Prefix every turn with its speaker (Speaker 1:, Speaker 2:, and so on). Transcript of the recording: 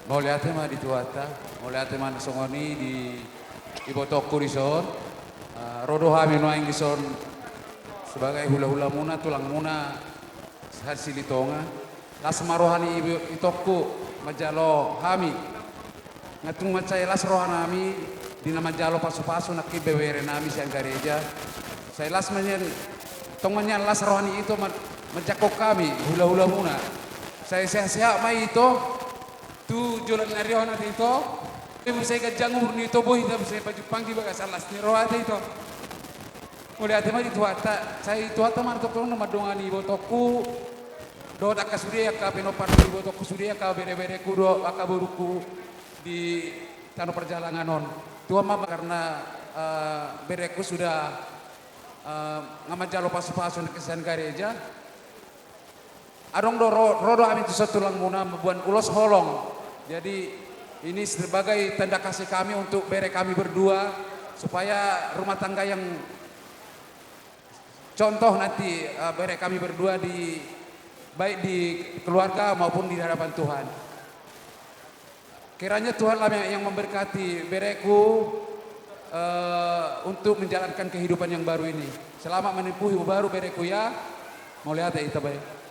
Speaker 1: Mau lihat mah di tuata, mau lihat mah songoni di ibotokku di son. Rodo hami noaing di son sebagai hula-hula muna tulang muna hasil tonga. Las marohani itokku majalo hami. Ngatung macai las rohana hami di nama jalo pasu-pasu nak bewere nami siang gereja. Saya las menyen tongannya las rohani itu menjakok kami hula-hula muna. Saya sehat-sehat mai itu tu jualan narion nanti itu. Ibu saya kejangur ni itu boh itu saya baju panggi bagas alas ni rohate itu. Mulai hati mah itu hata saya itu hata man tokong nama dongani botoku. Doa kasudia ka penopan botoku sudia ka bere-bere kudo akaburuku di tanah perjalanan non. Tua mah karena bereku sudah ngamajalo pasu-pasu kesan gereja. Adong rodo amin tu tulang muna membuat ulos holong. Jadi ini sebagai tanda kasih kami untuk bere kami berdua supaya rumah tangga yang contoh nanti bere kami berdua di baik di keluarga maupun di hadapan Tuhan. Kiranya Tuhanlah yang memberkati bereku untuk menjalankan kehidupan yang baru ini. Selamat menempuh hidup baru bereku ya. Mau lihat ya itu baik.